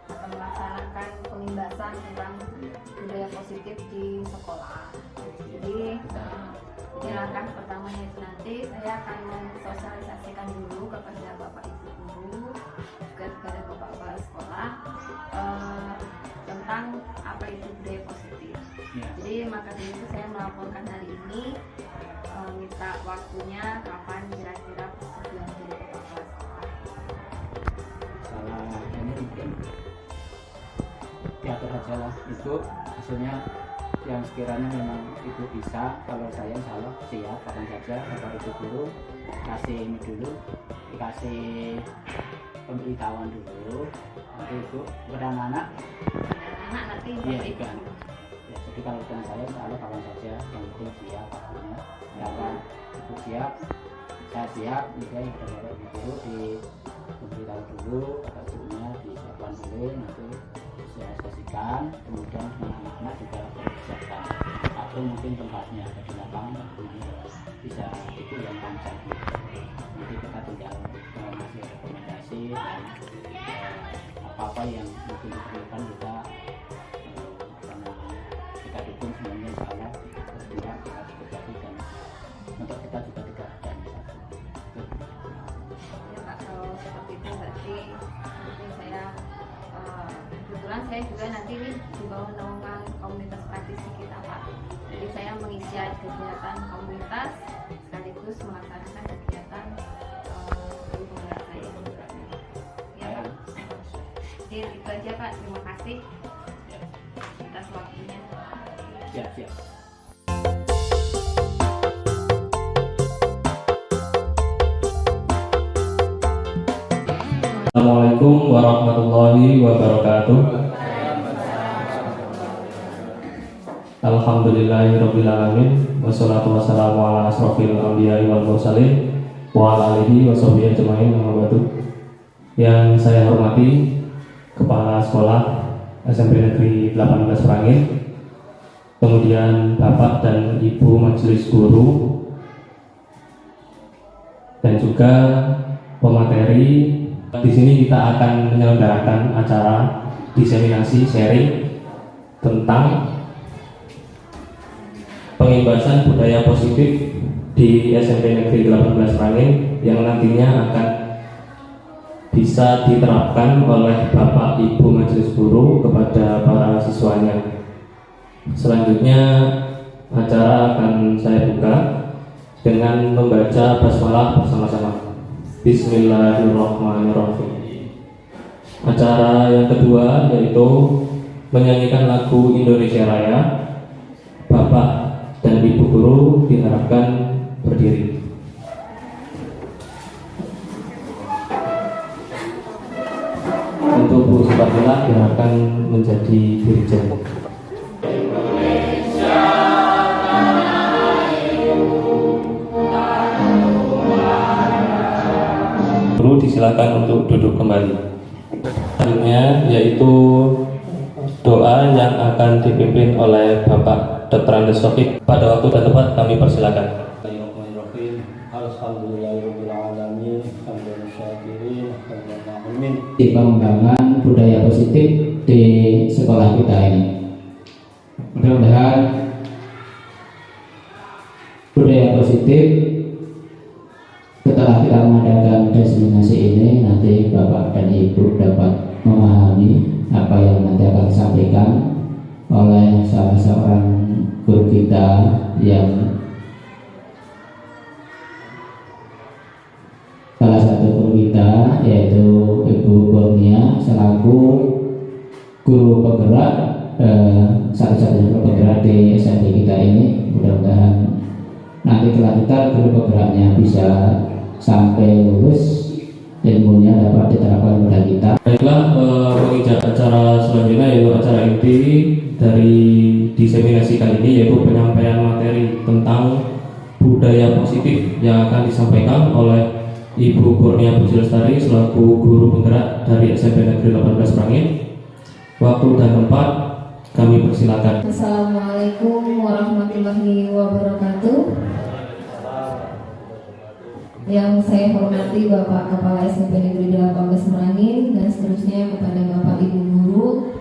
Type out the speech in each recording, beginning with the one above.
akan melaksanakan pengimbasan tentang budaya positif di sekolah. Jadi ini langkah pertamanya itu nanti saya akan mensosialisasikan dulu kepada Bapak Ibu guru, juga kepada Bapak-bapak sekolah tentang apa itu budaya positif. Jadi maka dari itu saya melaporkan hari ini, minta waktunya kapan kira-kira persetujuan dari Bapak sekolah. Salah ini mungkin diatur aja lah, itu hasilnya yang sekiranya memang itu bisa. Kalau saya salah siap kapan saja Bapak Ibu guru kasih ini dulu, dikasih pemberitahuan dulu, nanti itu kepada anak nanti iya kan ya. Jadi kalau dengan saya salah kapan saja yang penting siap waktunya, kapan itu siap saya siap, juga yang kepada Bapak Ibu guru diberitahu dulu, kata gurunya disiapkan dulu, nanti saya sosialisasikan, kemudian anak-anak juga disiapkan atau mungkin tempatnya ada di lapangan bisa itu yang kami nanti kita tinggal ngasih rekomendasi dan apa-apa yang mungkin diperlukan kita dukung semuanya, insya Allah bergerak kita berbagi dan untuk kita juga tidak ada ya Pak. Kalau seperti itu berarti saya kebetulan saya juga nanti ini di bawah naungan komunitas praktisi kita Pak. Jadi saya mengisi kegiatan komunitas sekaligus melaksanakan kegiatan penggerak saya. Ya Pak. Jadi itu aja Pak. Terima kasih atas waktunya. Siap. Assalamualaikum warahmatullahi wabarakatuh. Alhamdulillahirrabbilalamin. Wassalatu wassalamu ala asrofil anbiya'i wal mursalin wa ala alihi wa sahbihi ajma'in, amma ba'du. Yang saya hormati Kepala Sekolah SMP Negeri 18 Merangin, kemudian Bapak dan Ibu Majelis Guru, dan juga pemateri. Di sini kita akan menyelenggarakan acara diseminasi sharing tentang pengimbasan budaya positif di SMP Negeri 18 Merangin yang nantinya akan bisa diterapkan oleh Bapak Ibu Majelis Guru kepada para siswanya. Selanjutnya acara akan saya buka dengan membaca basmalah bersama-sama. Bismillahirrahmanirrahim. Acara yang kedua yaitu menyanyikan lagu Indonesia Raya. Bapak dan Ibu Guru diharapkan berdiri. Untuk Bu Supartila diharapkan menjadi dirijen. Guru disilakan untuk duduk kembali. Selanjutnya yaitu doa yang akan dipimpin oleh Bapak Dr. Andes Sofiq. Pada waktu dan tempat kami persilakan. Di pengembangan budaya positif di sekolah kita ini, mudah-mudahan budaya positif setelah kita mengadakan diseminasi ini, nanti Bapak dan Ibu dapat memahami apa yang nanti akan disampaikan oleh salah seorang guru kita yang salah satu guru kita yaitu Ibu Kurnia selaku guru penggerak satu-satunya guru penggerak di SMP kita ini. Mudah-mudahan nanti kelanjutan guru penggeraknya bisa sampai lulus, ilmunya dapat diterapkan kepada kita. Baiklah, menginjak acara selanjutnya yaitu acara inti dari diseminasi kali ini, yaitu penyampaian materi tentang budaya positif yang akan disampaikan oleh Ibu Kurnia Puji Lestari selaku guru penggerak dari SMP Negeri 18 Merangin. Waktu dan tempat kami persilakan. Assalamualaikum warahmatullahi wabarakatuh. Yang saya hormati Bapak Kepala SMP Negeri 18 Merangin dan seterusnya kepada Bapak Ibu Guru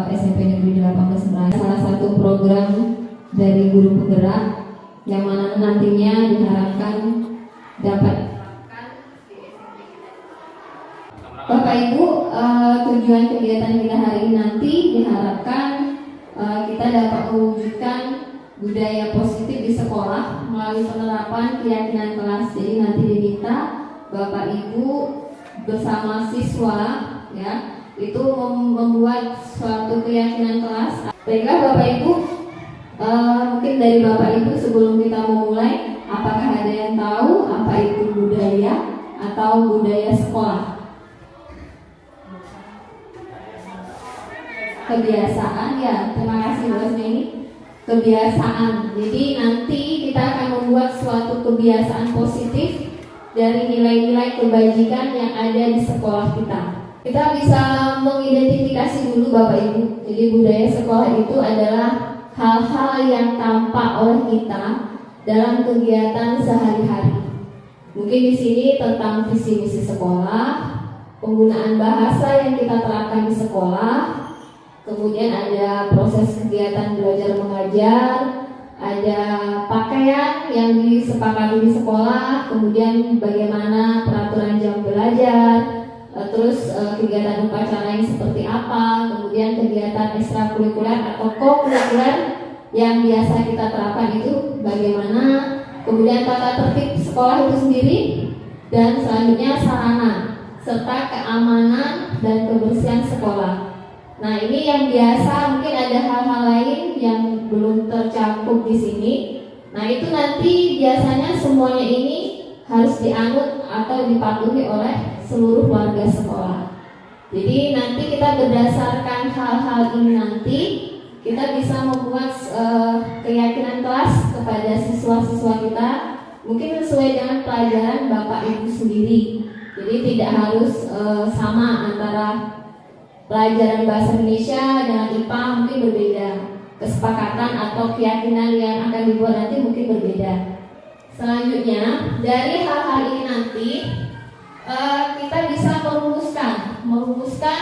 SMP Negeri 18 Merangin. Salah satu program dari Guru Penggerak yang mana nantinya diharapkan dapat Bapak Ibu, tujuan kegiatan kita hari ini nanti diharapkan kita dapat mewujudkan budaya positif di sekolah melalui penerapan keyakinan kelas. Jadi nanti diminta Bapak Ibu bersama siswa ya itu membuat suatu keyakinan kelas. Baiklah Bapak Ibu, mungkin dari Bapak Ibu sebelum kita memulai, apakah ada yang tahu apa itu budaya atau budaya sekolah? Kebiasaan ya, terima kasih Bos Neni. Kebiasaan. Jadi nanti kita akan membuat suatu kebiasaan positif dari nilai-nilai kebajikan yang ada di sekolah kita. Kita bisa mengidentifikasi dulu Bapak Ibu. Jadi budaya sekolah itu adalah hal-hal yang tampak oleh kita dalam kegiatan sehari-hari. Mungkin di sini tentang visi misi sekolah, penggunaan bahasa yang kita terapkan di sekolah. Kemudian ada proses kegiatan belajar mengajar, ada pakaian yang disepakati di sekolah, kemudian bagaimana peraturan jam belajar, terus kegiatan upacara yang seperti apa, kemudian kegiatan ekstrakurikuler atau kokurikuler yang biasa kita terapkan itu bagaimana, kemudian tata tertib sekolah itu sendiri, dan selanjutnya sarana serta keamanan dan kebersihan sekolah. Nah, ini yang biasa, mungkin ada hal-hal lain yang belum tercakup di sini. Nah, itu nanti biasanya semuanya ini harus dianut atau dipatuhi oleh seluruh warga sekolah. Jadi nanti kita berdasarkan hal-hal ini nanti kita bisa membuat keyakinan kelas kepada siswa-siswa kita, mungkin sesuai dengan pelajaran Bapak Ibu sendiri. Jadi tidak harus sama antara pelajaran bahasa Indonesia dengan IPA, mungkin berbeda. Kesepakatan atau keyakinan yang akan dibuat nanti mungkin berbeda. Selanjutnya, dari hal-hal ini nanti kita bisa merumuskan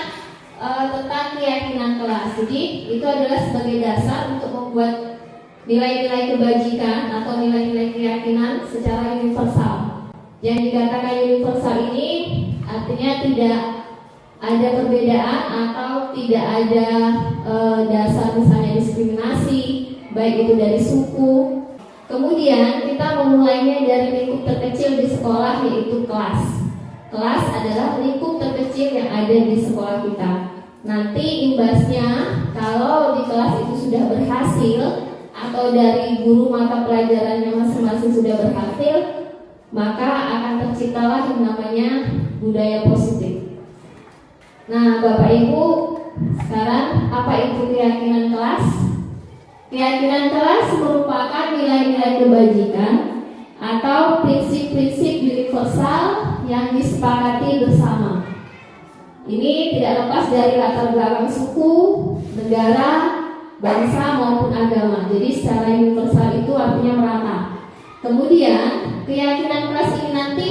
tentang keyakinan kelas. Jadi itu adalah sebagai dasar untuk membuat nilai-nilai kebajikan atau nilai-nilai keyakinan secara universal. Yang dikatakan universal ini artinya tidak ada perbedaan atau tidak ada dasar misalnya diskriminasi, baik itu dari suku. Kemudian kita memulainya dari lingkup terkecil di sekolah, yaitu kelas. Kelas adalah lingkup terkecil yang ada di sekolah kita. Nanti imbasnya kalau di kelas itu sudah berhasil atau dari guru mata pelajarannya masing-masing sudah berhasil, maka akan terciptalah yang namanya budaya positif. Nah, Bapak Ibu, sekarang apa itu keyakinan kelas? Keyakinan kelas merupakan nilai-nilai kebajikan atau prinsip-prinsip universal yang disepakati bersama. Ini tidak lepas dari latar belakang suku, negara, bangsa maupun agama. Jadi secara universal itu artinya merata. Kemudian keyakinan kelas ini nanti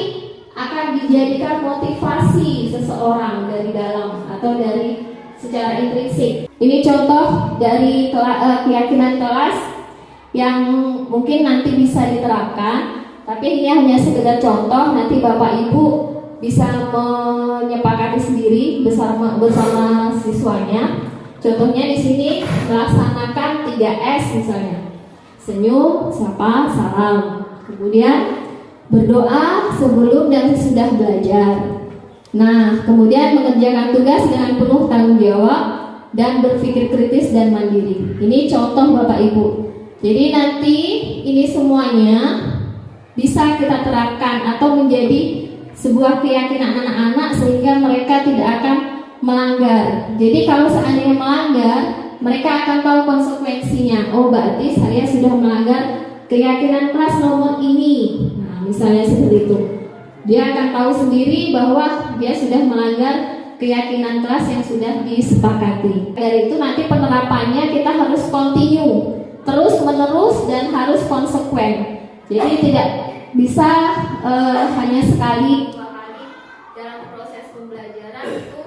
akan dijadikan motivasi seseorang dari dalam atau dari secara intrinsik. Ini contoh dari keyakinan kelas yang mungkin nanti bisa diterapkan, tapi ini hanya sekedar contoh. Nanti Bapak Ibu bisa menyepakati sendiri bersama siswanya. Contohnya di sini melaksanakan 3S misalnya. Senyum, sapa, salam. Kemudian berdoa sebelum dan sesudah belajar. Nah, kemudian mengerjakan tugas dengan penuh tanggung jawab dan berpikir kritis dan mandiri. Ini contoh Bapak Ibu. Jadi nanti ini semuanya bisa kita terapkan atau menjadi sebuah keyakinan anak-anak sehingga mereka tidak akan melanggar. Jadi kalau seandainya melanggar, mereka akan tahu konsekuensinya. Oh, berarti saya sudah melanggar keyakinan kelas nomor ini. Misalnya seperti itu, dia akan tahu sendiri bahwa dia sudah melanggar keyakinan kelas yang sudah disepakati. Dari itu nanti penerapannya kita harus continue, terus menerus dan harus konsekuen. Jadi tidak bisa hanya sekali 2 kali dalam proses pembelajaran itu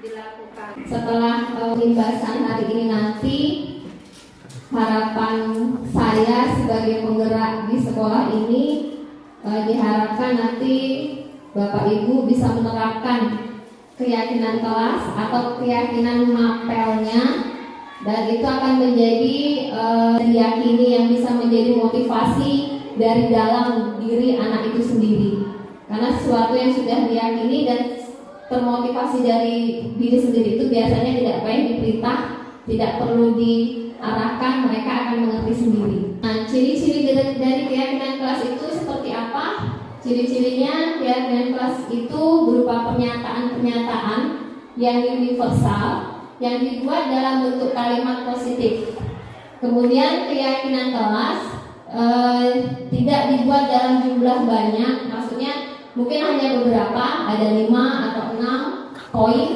dilakukan. Setelah pembahasan hari ini nanti, harapan saya sebagai penggerak di sekolah ini diharapkan nanti Bapak Ibu bisa menerapkan keyakinan kelas atau keyakinan mapelnya, dan itu akan menjadi diyakini yang bisa menjadi motivasi dari dalam diri anak itu sendiri. Karena sesuatu yang sudah diyakini dan termotivasi dari diri sendiri itu biasanya tidak payah diperintah, tidak perlu diarahkan, mereka akan mengerti sendiri. Nah, ciri-ciri dari keyakinan kelas itu seperti apa? Ciri-cirinya keyakinan kelas itu berupa pernyataan-pernyataan yang universal yang dibuat dalam bentuk kalimat positif. Kemudian keyakinan kelas tidak dibuat dalam jumlah banyak, maksudnya mungkin hanya beberapa, ada 5 atau 6 poin.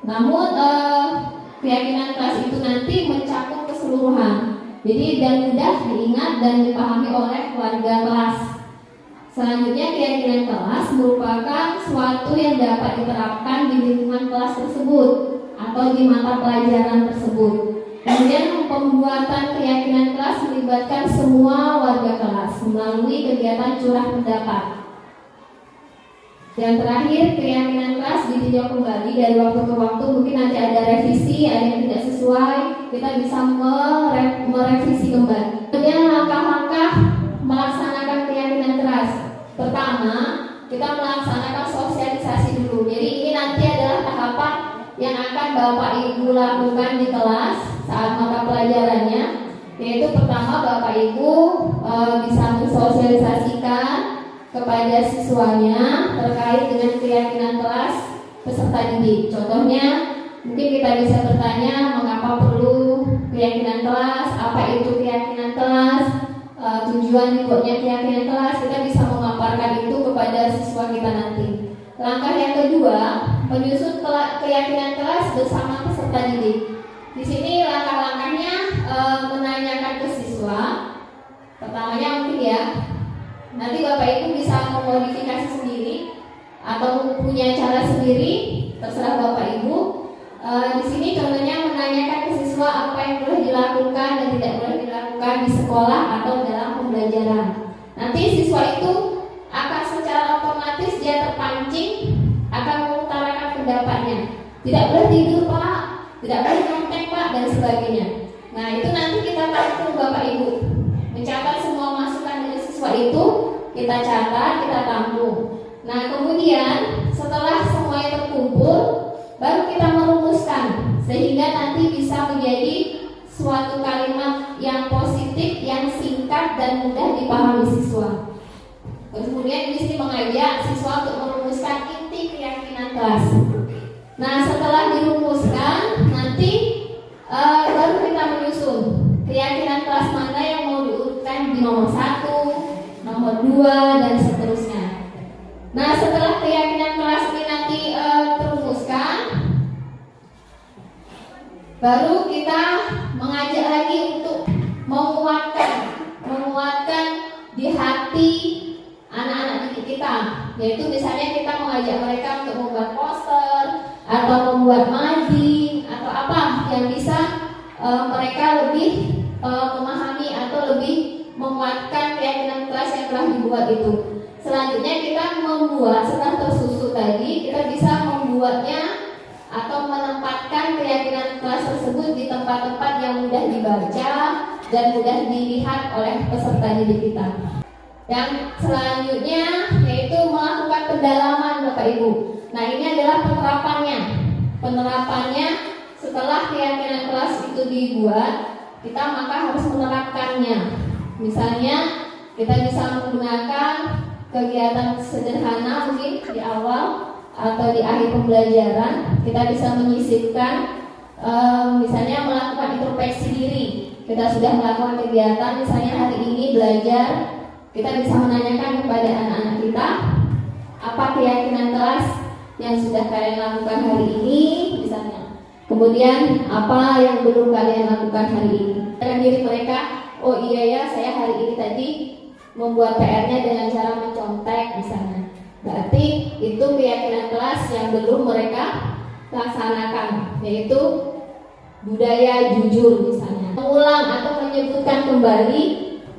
Namun keyakinan kelas itu nanti mencakup keseluruhan. Jadi dan mudah diingat dan dipahami oleh warga kelas. Selanjutnya, keyakinan kelas merupakan suatu yang dapat diterapkan di lingkungan kelas tersebut atau di mata pelajaran tersebut. Kemudian pembuatan keyakinan kelas melibatkan semua warga kelas melalui kegiatan curah pendapat. Yang terakhir, keyakinan kelas ditinjau kembali dari waktu ke waktu. Mungkin nanti ada revisi, ada yang tidak sesuai, kita bisa merevisi kembali. Kemudian langkah-langkah melaksanakan keyakinan kelas. Pertama, kita melaksanakan sosialisasi dulu. Jadi ini nanti adalah tahapan yang akan Bapak Ibu lakukan di kelas saat mata pelajarannya. Yaitu pertama, Bapak Ibu bisa mensosialisasikan kepada siswanya terkait dengan keyakinan kelas peserta didik. Contohnya, mungkin kita bisa bertanya mengapa perlu keyakinan kelas, apa itu keyakinan kelas, tujuan dibuatnya keyakinan kelas. Kita bisa memaparkan itu kepada siswa kita nanti. Langkah yang kedua, menyusun keyakinan kelas bersama peserta didik. Di sini langkah-langkahnya menanyakan ke siswa. Pertamanya mungkin ya, nanti Bapak Ibu bisa memodifikasi sendiri atau punya cara sendiri, terserah Bapak Ibu. Di sini contohnya menanyakan ke siswa apa yang boleh dilakukan dan tidak boleh dilakukan di sekolah atau dalam pembelajaran. Nanti siswa itu akan secara otomatis dia terpancing akan mengutarakan pendapatnya. Tidak boleh tidur Pak, tidak boleh nyontek Pak, dan sebagainya. Nah itu nanti kita tampung Bapak Ibu, mencatat semua masukan dari siswa itu, kita catat, kita tampung. Nah kemudian setelah semuanya terkumpul, baru kita merumuskan sehingga nanti bisa menjadi suatu kalimat yang positif, yang singkat dan mudah dipahami siswa. Kemudian di sini mengajak siswa untuk merumuskan inti keyakinan kelas. Nah setelah dirumuskan, nanti baru kita menyusun keyakinan kelas mana yang mau diurutkan di nomor 1, nomor 2 dan seterusnya. Nah setelah keyakinan kelas ini nanti terumuskan, baru kita mengajak lagi untuk menguatkan di hati anak-anak didik kita. Yaitu misalnya kita mengajak mereka untuk membuat poster atau membuat mading atau apa yang bisa mereka lebih memahami atau lebih menguatkan keyakinan kelas yang telah dibuat itu. Selanjutnya kita membuat, setelah tersusun tadi, kita bisa membuatnya atau menempatkan keyakinan kelas tersebut di tempat-tempat yang mudah dibaca dan mudah dilihat oleh peserta didik kita. Yang selanjutnya yaitu melakukan pendalaman Bapak Ibu. Nah ini adalah penerapannya. Penerapannya setelah keyakinan kelas itu dibuat, kita maka harus menerapkannya. Misalnya kita bisa menggunakan kegiatan sederhana mungkin di awal atau di akhir pembelajaran. Kita bisa menyisipkan misalnya melakukan introspeksi diri. Kita sudah melakukan kegiatan, misalnya hari ini belajar, kita bisa menanyakan kepada anak-anak kita apa keyakinan kelas yang sudah kalian lakukan hari ini misalnya. Kemudian apa yang belum kalian lakukan hari ini. Dengan diri mereka, oh iya ya saya hari ini tadi membuat PR-nya dengan cara mencontek misalnya. Berarti itu keyakinan kelas yang belum mereka laksanakan, yaitu budaya jujur misalnya. Mengulang atau menyebutkan kembali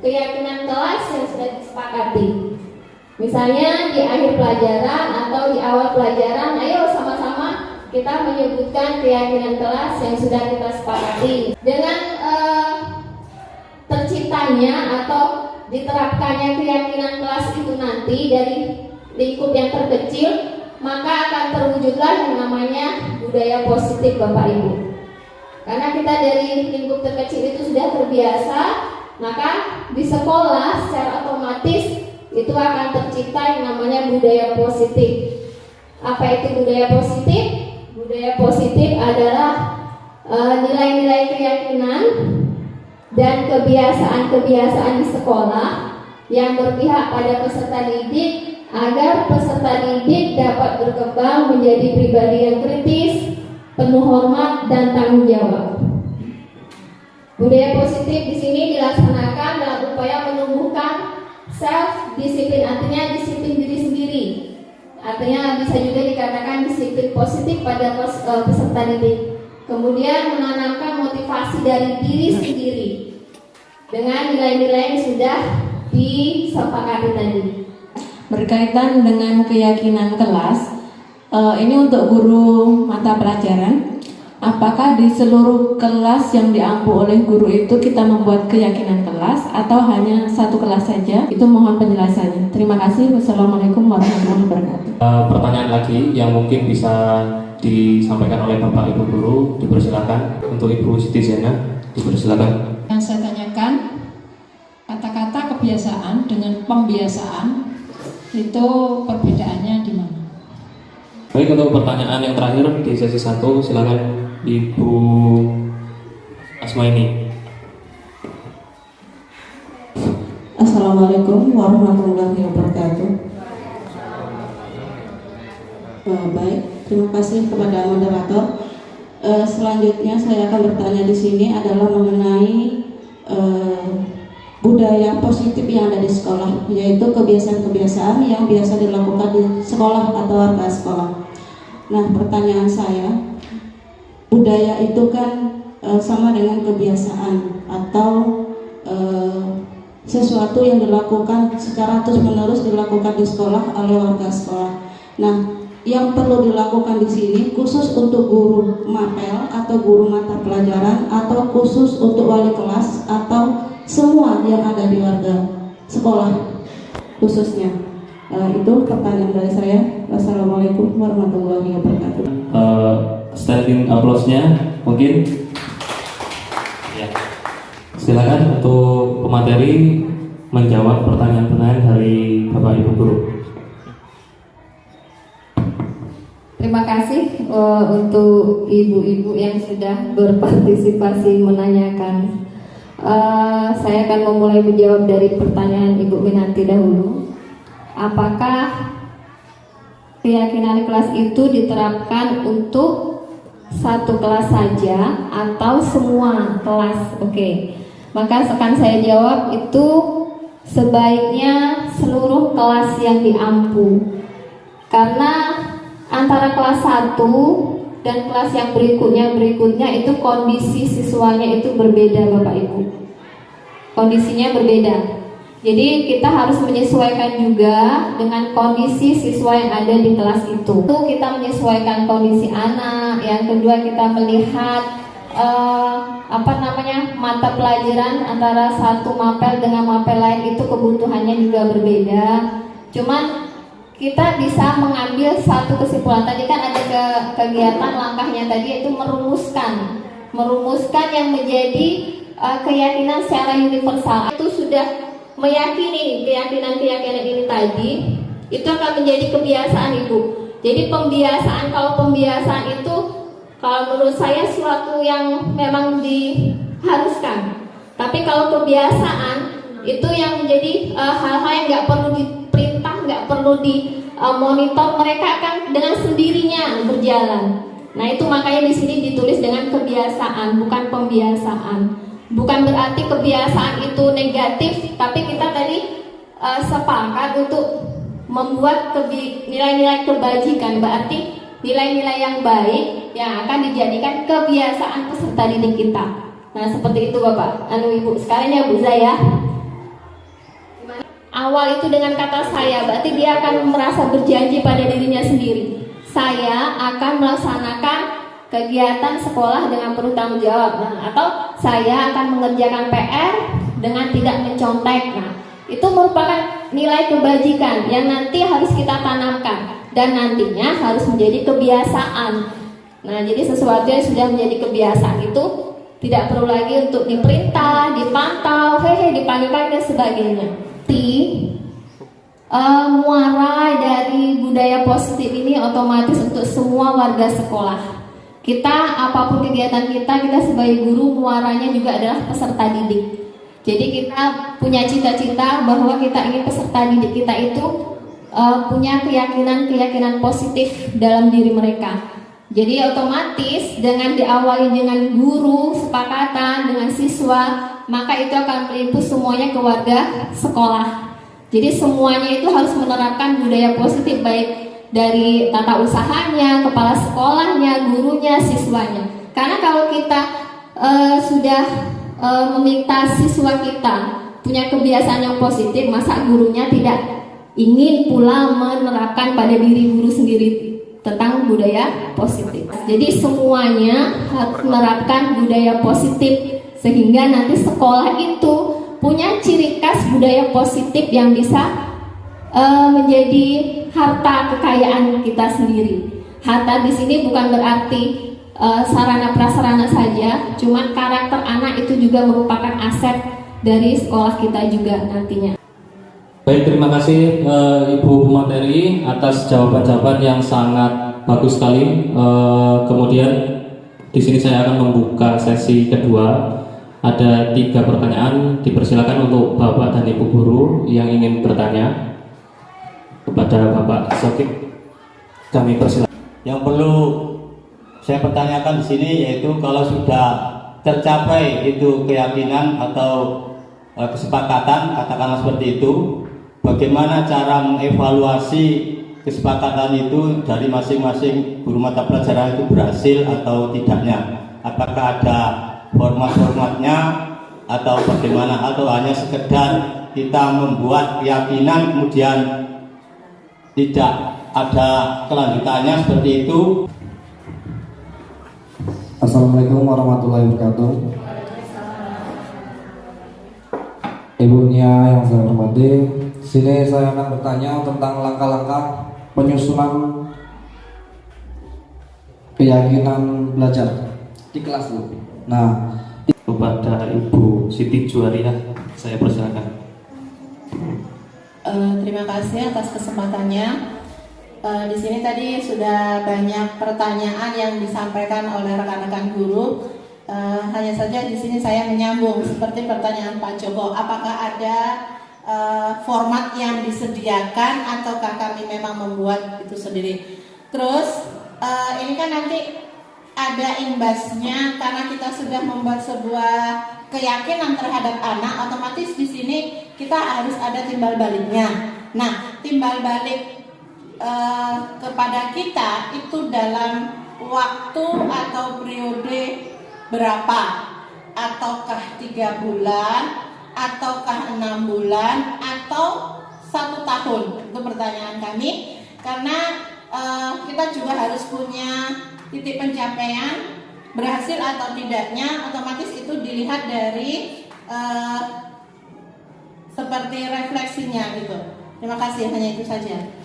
keyakinan kelas yang sudah disepakati. Misalnya di akhir pelajaran atau di awal pelajaran, ayo sama-sama kita menyebutkan keyakinan kelas yang sudah kita sepakati. Dengan terciptanya atau diterapkannya keyakinan kelas itu nanti dari lingkup yang terkecil, maka akan terwujudlah yang namanya budaya positif Bapak Ibu. Karena kita dari lingkup terkecil itu sudah terbiasa, maka di sekolah secara otomatis itu akan tercipta yang namanya budaya positif. Apa itu budaya positif? Budaya positif adalah nilai-nilai keyakinan dan kebiasaan-kebiasaan di sekolah yang berpihak pada peserta didik agar peserta didik dapat berkembang menjadi pribadi yang kritis, penuh hormat dan tanggung jawab. Budaya positif di sini dilaksanakan dalam upaya menumbuhkan self disiplin, artinya disiplin diri sendiri. Artinya bisa juga dikatakan disiplin positif pada peserta didik. Kemudian menanamkan motivasi dari diri sendiri dengan nilai-nilai yang sudah disepakati tadi. Berkaitan dengan keyakinan kelas, ini untuk guru mata pelajaran. Apakah di seluruh kelas yang diampu oleh guru itu kita membuat keyakinan kelas atau hanya satu kelas saja? Itu mohon penjelasannya. Terima kasih. Wassalamualaikum warahmatullahi wabarakatuh. Pertanyaan lagi yang mungkin bisa disampaikan oleh Bapak Ibu guru, dipersilakan. Untuk Ibu Siti Zena, dipersilakan. Yang saya tanyakan, kata-kata kebiasaan dengan pembiasaan itu perbedaannya di mana? Baik, untuk pertanyaan yang terakhir di sesi 1, silakan Ibu Asmaini. Assalamualaikum warahmatullahi wabarakatuh. Baik, terima kasih kepada moderator. Selanjutnya saya akan bertanya di sini adalah mengenai budaya positif yang ada di sekolah, yaitu kebiasaan-kebiasaan yang biasa dilakukan di sekolah atau warga sekolah. Nah, pertanyaan saya, budaya itu kan sama dengan kebiasaan atau sesuatu yang dilakukan secara terus-menerus dilakukan di sekolah oleh warga sekolah. Nah, yang perlu dilakukan di sini khusus untuk guru mapel atau guru mata pelajaran atau khusus untuk wali kelas atau semua yang ada di warga sekolah khususnya. Itu pertanyaan dari saya. Wassalamualaikum warahmatullahi wabarakatuh. Standing applause-nya mungkin. Ya. Silakan untuk pemateri menjawab pertanyaan-pertanyaan dari Bapak Ibu guru. Terima kasih untuk ibu-ibu yang sudah berpartisipasi menanyakan. Saya akan memulai menjawab dari pertanyaan Ibu Minanti dahulu. Apakah keyakinan kelas itu diterapkan untuk satu kelas saja atau semua kelas? Oke. Maka akan saya jawab itu sebaiknya seluruh kelas yang diampu. Karena antara kelas 1 dan kelas yang berikutnya itu kondisi siswanya itu berbeda Bapak Ibu. Kondisinya berbeda. Jadi kita harus menyesuaikan juga dengan kondisi siswa yang ada di kelas itu. Kita menyesuaikan kondisi anak. Yang kedua kita melihat mata pelajaran antara satu mapel dengan mapel lain itu kebutuhannya juga berbeda. Cuman kita bisa mengambil satu kesimpulan. Tadi kan ada kegiatan langkahnya tadi, yaitu merumuskan yang menjadi keyakinan secara universal. Itu sudah meyakini keyakinan ini tadi, itu akan menjadi kebiasaan Ibu. Jadi kalau pembiasaan itu, kalau menurut saya suatu yang memang diharuskan. Tapi kalau kebiasaan itu yang menjadi hal-hal yang nggak perlu diperintah, nggak perlu dimonitor, mereka akan dengan sendirinya berjalan. Nah itu makanya di sini ditulis dengan kebiasaan, bukan pembiasaan. Bukan berarti kebiasaan itu negatif, tapi kita tadi sepakat untuk membuat nilai-nilai kebajikan, berarti nilai-nilai yang baik yang akan dijadikan kebiasaan peserta didik kita. Nah, seperti itu Bapak, Ibu sekalian ya Bu Zaya. Awal itu dengan kata saya, berarti dia akan merasa berjanji pada dirinya sendiri. Saya akan melaksanakan kegiatan sekolah dengan penuh tanggung jawab. Nah, atau saya akan mengerjakan PR dengan tidak mencontek. Nah, itu merupakan nilai kebajikan yang nanti harus kita tanamkan dan nantinya harus menjadi kebiasaan. Nah, jadi sesuatu yang sudah menjadi kebiasaan itu tidak perlu lagi untuk diperintah, dipantau, dipanggil-panggil dan sebagainya. Muara dari budaya positif ini otomatis untuk semua warga sekolah. Kita apapun kegiatan kita sebagai guru muaranya juga adalah peserta didik. Jadi kita punya cita-cita bahwa kita ingin peserta didik kita itu punya keyakinan positif dalam diri mereka. Jadi otomatis dengan diawali dengan guru, sepakatan dengan siswa, maka itu akan melimpah semuanya ke warga sekolah. Jadi semuanya itu harus menerapkan budaya positif, baik dari tata usahanya, kepala sekolahnya, gurunya, siswanya. Karena kalau kita sudah meminta siswa kita punya kebiasaan yang positif, masa gurunya tidak ingin pula menerapkan pada diri guru sendiri tentang budaya positif. Jadi semuanya harus menerapkan budaya positif sehingga nanti sekolah itu punya ciri khas budaya positif yang bisa menjadi harta kekayaan kita sendiri. Harta di sini bukan berarti sarana prasarana saja, cuman karakter anak itu juga merupakan aset dari sekolah kita juga nantinya. Baik, terima kasih Ibu Materi atas jawaban-jawaban yang sangat bagus sekali. Kemudian di sini saya akan membuka sesi kedua. Ada 3 pertanyaan, dipersilakan untuk Bapak dan Ibu guru yang ingin bertanya kepada Bapak Sokip. Kami persilakan. Yang perlu saya pertanyakan di sini yaitu kalau sudah tercapai itu keyakinan atau kesepakatan, katakanlah seperti itu, bagaimana cara mengevaluasi kesepakatan itu dari masing-masing guru mata pelajaran itu berhasil atau tidaknya? Apakah ada format-formatnya atau bagaimana, atau hanya sekedar kita membuat keyakinan kemudian tidak ada kelanjutannya seperti itu? Assalamualaikum warahmatullahi wabarakatuh. Ibunya yang saya hormati, sini saya akan bertanya tentang langkah-langkah penyusunan keyakinan belajar di kelas Bu. Nah, kepada Ibu Siti Juwariah, saya persilakan. Terima kasih atas kesempatannya. Di sini tadi sudah banyak pertanyaan yang disampaikan oleh rekan-rekan guru. Hanya saja di sini saya menyambung seperti pertanyaan Pak Joko, apakah ada format yang disediakan ataukah kami memang membuat itu sendiri? Terus ini kan nanti ada imbasnya karena kita sudah membuat sebuah keyakinan terhadap anak, otomatis di sini kita harus ada timbal baliknya. Nah, timbal balik kepada kita itu dalam waktu atau periode berapa? Ataukah 3 bulan, ataukah 6 bulan, atau 1 tahun? Itu pertanyaan kami, karena kita juga harus punya titik pencapaian, berhasil atau tidaknya, otomatis itu dilihat dari seperti refleksinya gitu. Terima kasih, hanya itu saja.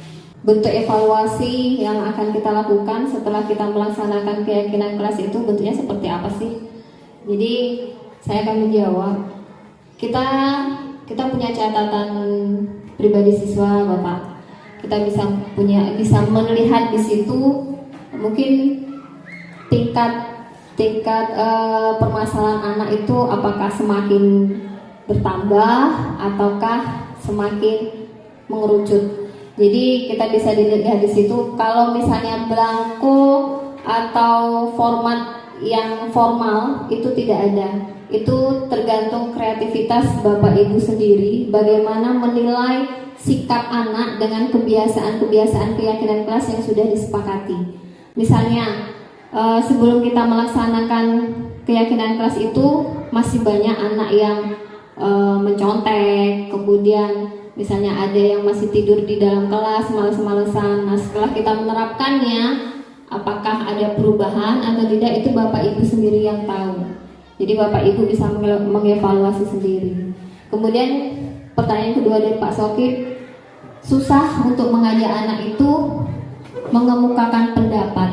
Bentuk evaluasi yang akan kita lakukan setelah kita melaksanakan keyakinan kelas itu bentuknya seperti apa sih? Jadi saya akan menjawab. Kita punya catatan pribadi siswa, Bapak. Kita bisa melihat di situ mungkin tingkat permasalahan anak itu apakah semakin bertambah ataukah semakin mengerucut. Jadi kita bisa dilihat di situ kalau misalnya belangko atau format yang formal itu tidak ada. Itu tergantung kreativitas Bapak Ibu sendiri, bagaimana menilai sikap anak dengan kebiasaan-kebiasaan keyakinan kelas yang sudah disepakati. Misalnya sebelum kita melaksanakan keyakinan kelas itu masih banyak anak yang mencontek, kemudian misalnya ada yang masih tidur di dalam kelas males-malesan. Nah, setelah kita menerapkannya, apakah ada perubahan atau tidak, itu Bapak Ibu sendiri yang tahu. Jadi Bapak Ibu bisa mengevaluasi sendiri. Kemudian pertanyaan kedua dari Pak Sokip, susah untuk mengajak anak itu mengemukakan pendapat.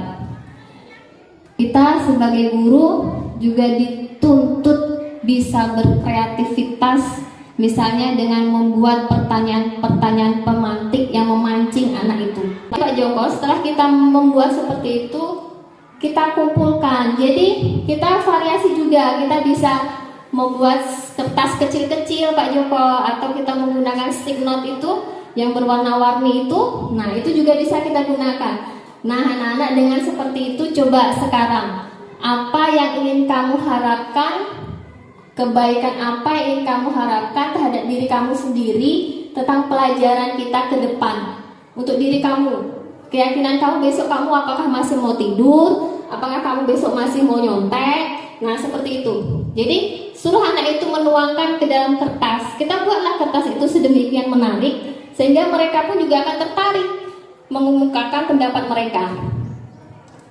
Kita sebagai guru juga dituntut bisa berkreativitas, misalnya dengan membuat pertanyaan-pertanyaan pemantik yang memancing anak itu. Pak Joko, setelah kita membuat seperti itu, kita kumpulkan. Jadi kita variasi juga, kita bisa membuat kertas kecil-kecil Pak Joko, atau kita menggunakan stick note itu yang berwarna-warni itu. Nah, itu juga bisa kita gunakan. Nah, anak-anak, dengan seperti itu coba sekarang, apa yang ingin kamu harapkan, kebaikan apa yang ingin kamu harapkan terhadap diri kamu sendiri tentang pelajaran kita ke depan untuk diri kamu. Keyakinan kamu besok, kamu apakah masih mau tidur, apakah kamu besok masih mau nyontek. Nah, seperti itu. Jadi suruh anak itu menuangkan ke dalam kertas. Kita buatlah kertas itu sedemikian menarik sehingga mereka pun juga akan tertarik mengemukakan pendapat mereka.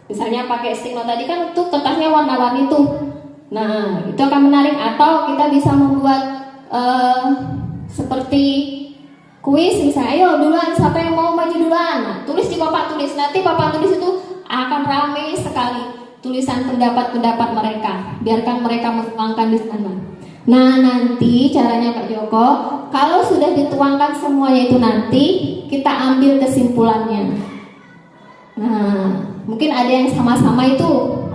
Misalnya pakai stick note tadi kan tuh kertasnya warna-warni tuh. Nah, itu akan menarik. Atau kita bisa membuat seperti kuis misalnya, ayo duluan siapa yang mau maju duluan. Nah, tulis di papan tulis. Nanti papan tulis itu akan ramai sekali tulisan pendapat-pendapat mereka. Biarkan mereka menuangkan di sana. Nah, nanti caranya Pak Joko, kalau sudah dituangkan semuanya itu nanti kita ambil kesimpulannya. Nah, mungkin ada yang sama-sama itu,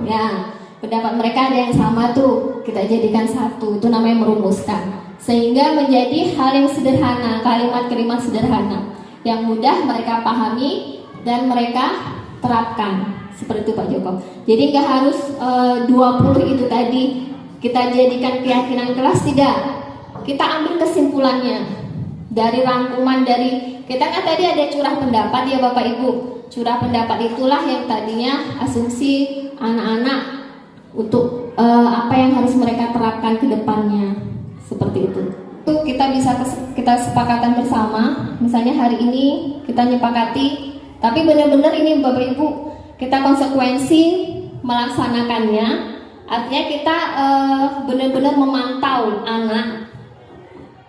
ya. Pendapat mereka ada yang sama tuh, kita jadikan satu, itu namanya merumuskan. Sehingga menjadi hal yang sederhana, kalimat-kalimat sederhana yang mudah mereka pahami dan mereka terapkan. Seperti itu Pak Joko. Jadi nggak harus 20 itu tadi kita jadikan keyakinan kelas, tidak. Kita ambil kesimpulannya dari rangkuman dari kita kan tadi ada curah pendapat ya Bapak Ibu. Curah pendapat itulah yang tadinya asumsi anak-anak untuk apa yang harus mereka terapkan ke depannya, seperti itu. Itu kita bisa kita sepakatan bersama. Misalnya hari ini kita nyepakati, tapi benar-benar ini Bapak Ibu kita konsekuensi melaksanakannya. Artinya kita benar-benar memantau anak,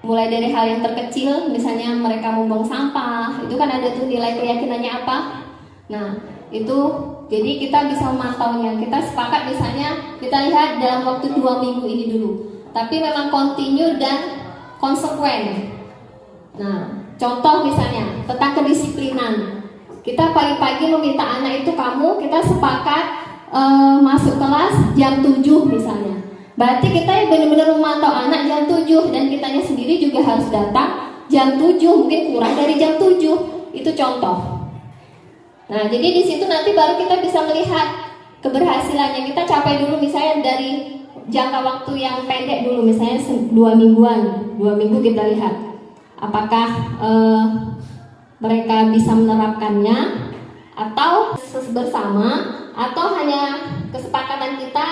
mulai dari hal yang terkecil, misalnya mereka membuang sampah, itu kan ada tuh nilai keyakinannya apa. Nah, itu jadi kita bisa memantaunya. Kita sepakat misalnya kita lihat dalam waktu 2 minggu ini dulu, tapi memang kontinu dan konsekuen. Nah, contoh misalnya tentang kedisiplinan, kita pagi-pagi meminta anak itu kita sepakat masuk kelas jam 7 misalnya. Berarti kita benar-benar memantau anak jam 7 dan kitanya sendiri juga harus datang jam 7, mungkin kurang dari jam 7. Itu contoh. Nah, jadi di situ nanti baru kita bisa melihat keberhasilannya. Kita capai dulu misalnya dari jangka waktu yang pendek dulu, misalnya 2 mingguan. 2 minggu kita lihat apakah mereka bisa menerapkannya atau bersama, atau hanya kesepakatan kita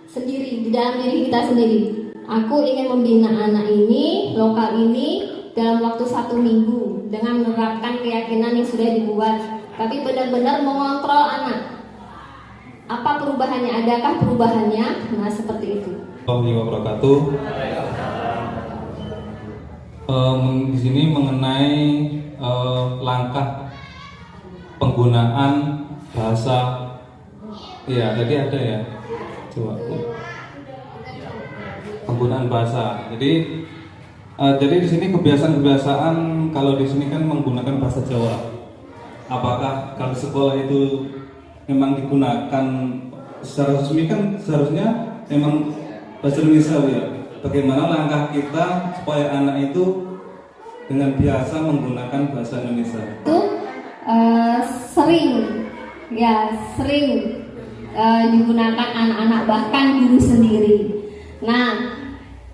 sendiri di dalam diri kita sendiri. Aku ingin membina anak ini, lokal ini dalam waktu 1 minggu dengan menerapkan keyakinan yang sudah dibuat. Tapi benar-benar mengontrol anak. Apa perubahannya? Adakah perubahannya? Nah, seperti itu. Assalamualaikum wabarakatuh. Di sini mengenai langkah penggunaan bahasa. Iya, tadi ada ya. Coba. Penggunaan bahasa. Jadi di sini kebiasaan kalau di sini kan menggunakan bahasa Jawa. Apakah kalau sekolah itu memang digunakan secara resmi, kan seharusnya memang bahasa Indonesia ya. Bagaimana langkah kita supaya anak itu dengan biasa menggunakan bahasa Indonesia? Itu sering digunakan anak-anak bahkan guru sendiri. Nah,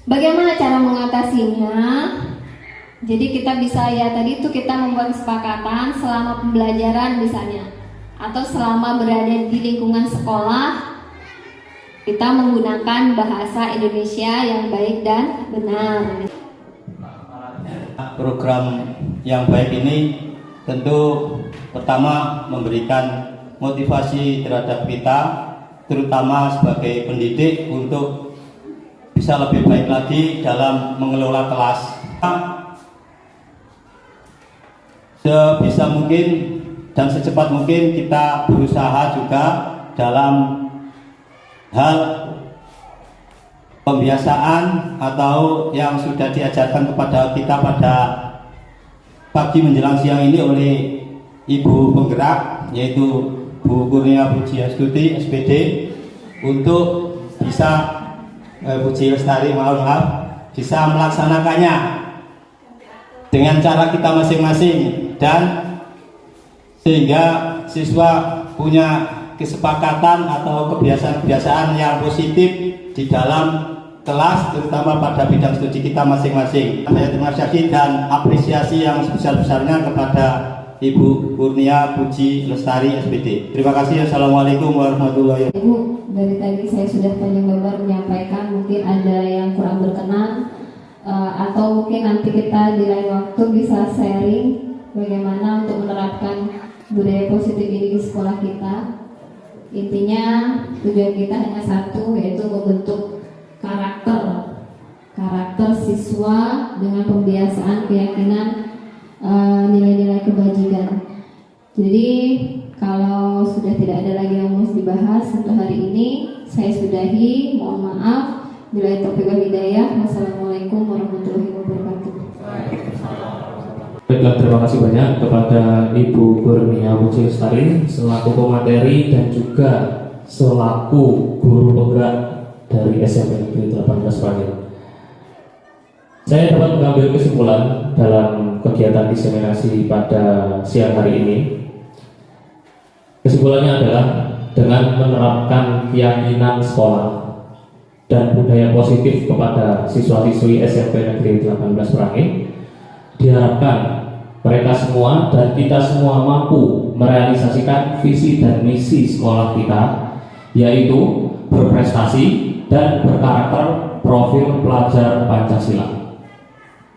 bagaimana cara mengatasinya? Jadi kita bisa ya tadi itu kita membuat kesepakatan selama pembelajaran misalnya atau selama berada di lingkungan sekolah kita menggunakan bahasa Indonesia yang baik dan benar. Program yang baik ini tentu pertama memberikan motivasi terhadap kita, terutama sebagai pendidik untuk bisa lebih baik lagi dalam mengelola kelas. Sebisa mungkin dan secepat mungkin kita berusaha juga dalam hal pembiasaan atau yang sudah diajarkan kepada kita pada pagi menjelang siang ini oleh Ibu penggerak, yaitu Bu Kurnia Puji Astuti SPD, untuk bisa Puji Lestari bisa melaksanakannya dengan cara kita masing-masing, dan sehingga siswa punya kesepakatan atau kebiasaan-kebiasaan yang positif di dalam kelas, terutama pada bidang studi kita masing-masing. Saya terima kasih dan apresiasi yang sebesar-besarnya kepada Ibu Kurnia Puji Lestari SPD. Terima kasih. Assalamualaikum warahmatullahi wabarakatuh. Ibu, dari tadi saya sudah panjang lebar menyampaikan, mungkin ada yang kurang berkenan atau mungkin nanti kita di lain waktu bisa sharing bagaimana untuk menerapkan budaya positif ini di sekolah kita. Intinya tujuan kita hanya satu, yaitu membentuk karakter siswa dengan pembiasaan keyakinan nilai-nilai kebajikan. Jadi kalau sudah tidak ada lagi yang mau dibahas untuk hari ini, saya sudahi. Mohon maaf. Bila taufiq wal hidayah. Wassalamualaikum warahmatullahi wabarakatuh. Baiklah, terima kasih banyak kepada Ibu Kurnia Puji Lestari selaku pemateri dan juga selaku guru penggerak dari SMP Negeri 18 Prangen. Saya dapat mengambil kesimpulan dalam kegiatan diseminasi pada siang hari ini. Kesimpulannya adalah dengan menerapkan keyakinan sekolah dan budaya positif kepada siswa-siswi SMP Negeri 18 Prangen, diharapkan mereka semua dan kita semua mampu merealisasikan visi dan misi sekolah kita, yaitu berprestasi dan berkarakter profil pelajar Pancasila.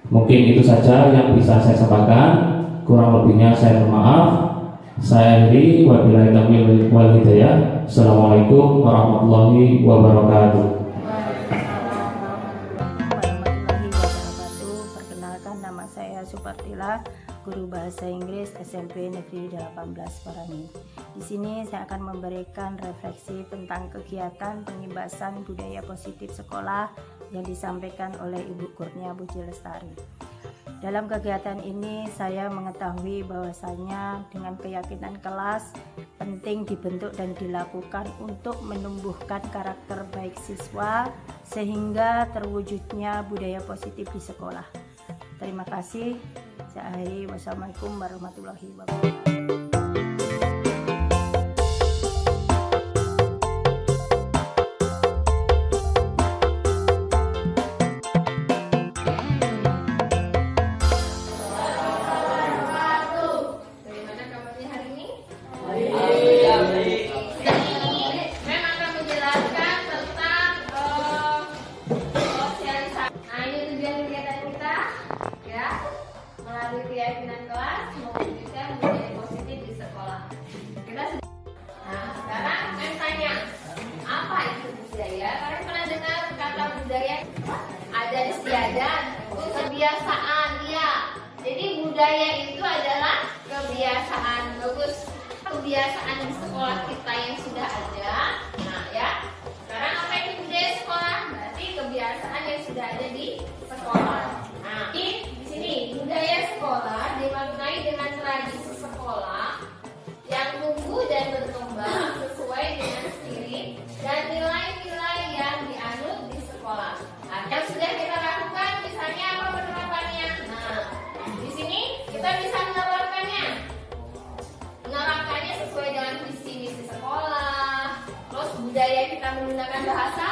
Mungkin itu saja yang bisa saya sampaikan. Kurang lebihnya saya mohon maaf. Saya akhiri, wabillahi taufiq wal hidayah. Assalamualaikum warahmatullahi wabarakatuh. Perkenalkan, nama saya Supartila, guru bahasa Inggris SMP Negeri 18 Parangin. Di sini saya akan memberikan refleksi tentang kegiatan pengibasan budaya positif sekolah yang disampaikan oleh Ibu Kurnia Puji Lestari. Dalam kegiatan ini saya mengetahui bahwasanya dengan keyakinan kelas penting dibentuk dan dilakukan untuk menumbuhkan karakter baik siswa sehingga terwujudnya budaya positif di sekolah. Terima kasih. Saya akhiri. Wassalamualaikum warahmatullahi wabarakatuh. Keyakinan kelas mewujudkan budaya positif di sekolah. Kita sudah. Nah, sekarang saya tanya, apa itu budaya? Kalian pernah dengar kata budaya? Ada istiadat, itu kebiasaan, ya. Jadi budaya itu adalah kebiasaan. Bagus. Kebiasaan di sekolah kita yang sudah ada. Nah, ya. Sekarang apa itu budaya sekolah? Berarti kebiasaan yang sudah ada di sekolah. Nah, di sini budaya sekolah dimaknai dengan tradisi sekolah yang tumbuh dan berkembang sesuai dengan spirit dan nilai-nilai yang dianut di sekolah. Nah, yang sudah kita lakukan misalnya apa penerapannya? Nah, di sini kita bisa menerapkannya sesuai dengan visi misi sekolah. budaya kita menggunakan bahasa.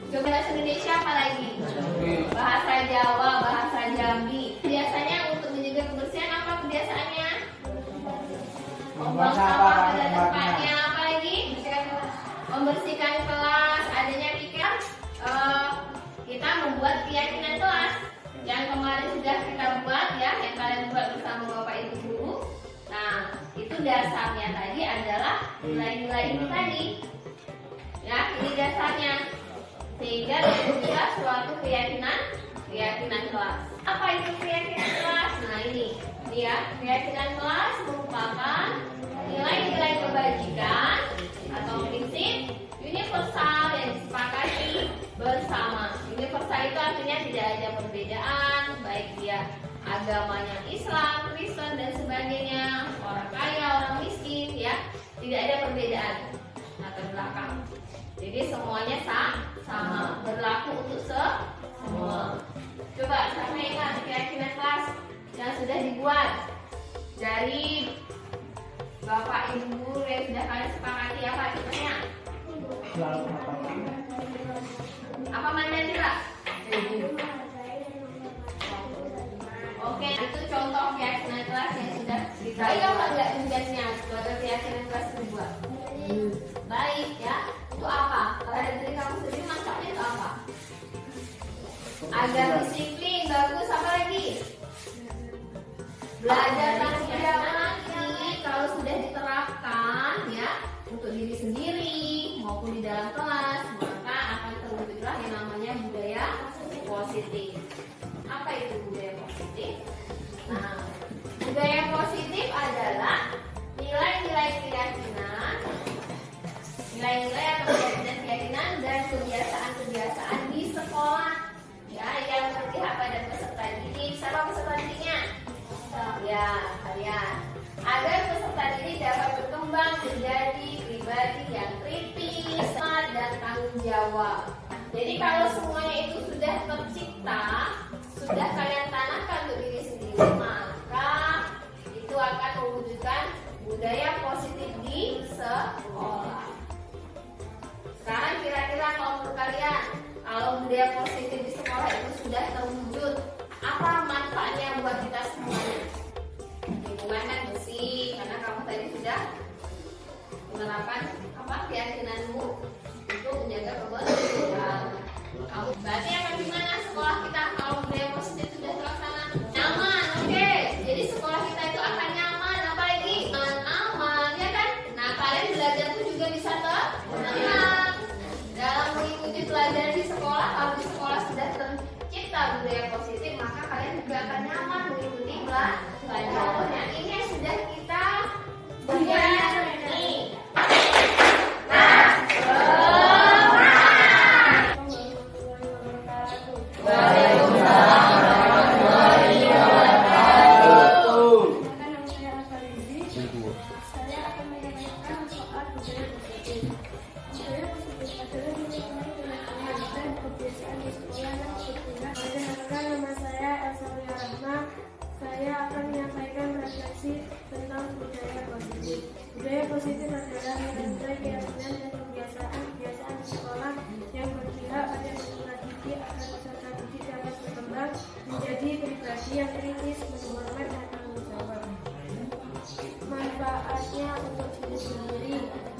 Coba bahasa Indonesia apa lagi? Bahasa Jawa, bahasa Jambi. Biasanya untuk menjaga kebersihan apa kebiasaannya? Membuang sampah pada tempatnya. Apa lagi? Membersihkan kelas. Adanya pikir kita membuat keyakinan kelas yang kemarin sudah kita buat ya, yang kalian buat bersama Bapak Ibu guru. Nah, itu dasarnya tadi adalah nilai-nilai ini tadi. Ya, ini dasarnya. Sehingga juga suatu keyakinan kelas. Apa itu keyakinan kelas? Nah, ini ya, keyakinan kelas merupakan nilai-nilai kebajikan atau prinsip universal yang disepakati bersama. Universal itu artinya tidak ada perbedaan, baik dia agamanya Islam, Kristen dan sebagainya, orang kaya, orang miskin, ya, tidak ada perbedaan latar belakang. Jadi semuanya sama, berlaku untuk semua. Coba sampaikan keyakinan kelas yang sudah dibuat dari Bapak Ibu guru yang sudah kalian sepakati apa contohnya? Apa Mandira? Oke, itu contoh keyakinan kelas yang sudah kita. Baik apa enggak tugasnya? Suatu keyakinan kelas kedua. Baik ya. Itu apa? Kalau dari kamu sendiri maksudnya itu apa? Agar disiplin, bagus. Apa lagi? Belajar tanggung jawab lagi. Kalau sudah diterapkan ya untuk diri sendiri maupun di dalam kelas, maka akan terwujudlah yang namanya budaya positif. Apa itu budaya positif? Nah, budaya positif adalah nilai-nilai keyakinan, nilai-nilai atau keyakinan dan kebiasaan-kebiasaan di sekolah ya yang berpihak pada peserta didik. Siapa peserta didiknya? Ya, kalian. Agar peserta didik dapat berkembang menjadi pribadi yang kritis, smart, dan tanggung jawab. Jadi kalau semuanya itu sudah tercipta, sudah kalian tanamkan untuk diri sendiri, maka itu akan mewujudkan budaya positif di sekolah. Sekarang kira-kira kalau menurut kalian, kalau budaya positif di sekolah itu sudah terwujud, apa manfaatnya buat kita semuanya? Lingkungan kan bersih, karena kamu tadi sudah menerapkan apa keyakinanmu untuk menjaga kebersihan. Kamu berarti akan gimana sekolah kita kalau budaya positif sudah terlaksana? Nyaman, oke. Jadi sekolah kita itu akan nyaman, apa lagi? Aman, ya kan? Nah, kalian belajar itu juga bisa tenang. Dalam mengikuti pelajaran di sekolah, kalau di sekolah sudah tercipta budaya positif, maka kalian juga akan nyaman mengikuti pelajaran. Nah, ini yang sudah kita belajar nih. Saya akan menyampaikan refleksi tentang budaya positif. Budaya positif adalah nilai-nilai keyakinan dan kebiasaan di sekolah yang berpihak pada peserta didik agar peserta didik dapat berkembang menjadi pribadi yang kritis, berhormat dan tanggung jawab. Manfaatnya untuk diri sendiri,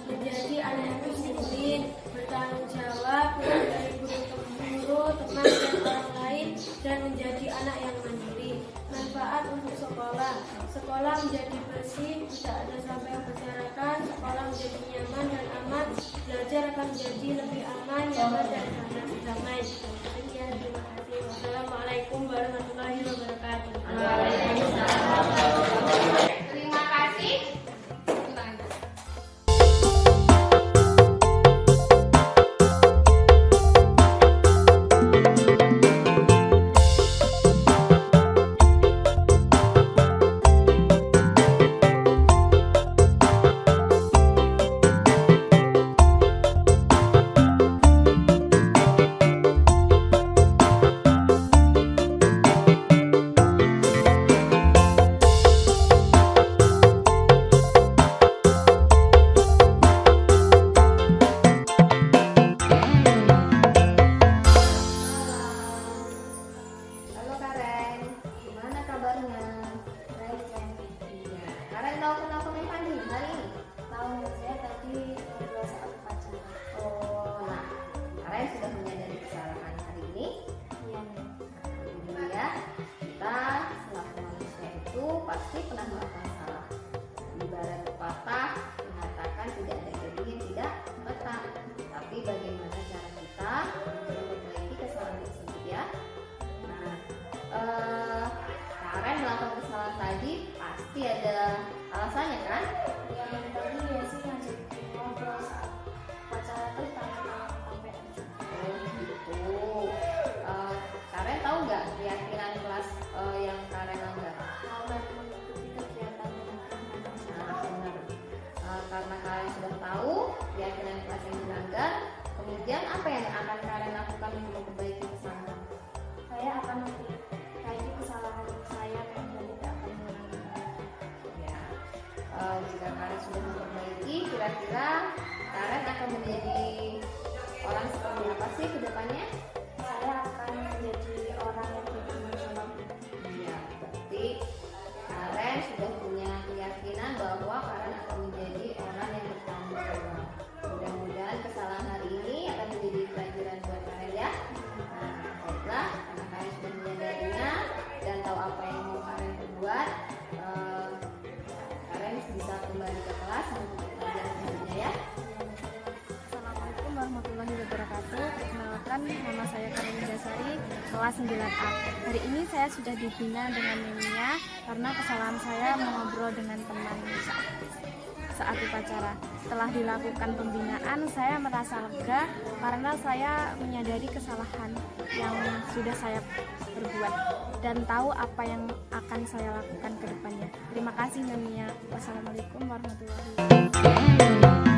menjadi anak yang disiplin, bertanggung jawab, dari guru ke guru, teman dan orang lain, dan menjadi anak yang mandiri. Manfaat untuk sekolah, sekolah menjadi bersih, tidak ada sampah yang berserakan, sekolah menjadi nyaman dan aman, belajar akan menjadi lebih aman, nyaman dan damai. Sekian, terima kasih. Wassalamualaikum warahmatullahi wabarakatuh. Terima kasih. pasti ada alasannya kan? Ya, dari tadi ya sih ngajak ngobrol saat pacaran tuh tanya-tanya sampai aja. Oh gitu. Karen tahu nggak keyakinan kelas yang Karen langgar? Mau mengikuti kegiatan Nah, benar. Karena Karen sudah tahu keyakinan kelas yang dilanggar, kemudian apa yang akan Karen lakukan untuk memperbaiki kesalahan? saya akan memperbaiki kesalahan saya dan tidak akan mengulangi. Ya, jika Karen sudah memperbaiki, kira-kira Karen akan menjadi orang seperti apa sih ke depannya? Saya akan menjadi orang yang bertanggung jawab. Iya, berarti Karen sudah punya keyakinan bahwa Karen akan menjadi orang yang bertanggung jawab. Mudah-mudahan kesalahan hari ini akan menjadi pelajaran buat Karen ya. Nah, baiklah, karena Karen sudah menyadarinya dan tahu apa yang mau Karen perbuat, Karen bisa kembali ke kelas untuk pelajaran selanjutnya ya. Assalamualaikum warahmatullahi wabarakatuh. Perkenalkan, nama saya Karen Dasari, kelas 9A. Hari ini saya sudah dibina dengan Nemia karena kesalahan saya mengobrol dengan teman saat upacara. Setelah dilakukan pembinaan, saya merasa lega karena saya menyadari kesalahan yang sudah saya perbuat dan tahu apa yang akan saya lakukan ke depannya. Terima kasih Nemia. Wassalamualaikum warahmatullahi wabarakatuh.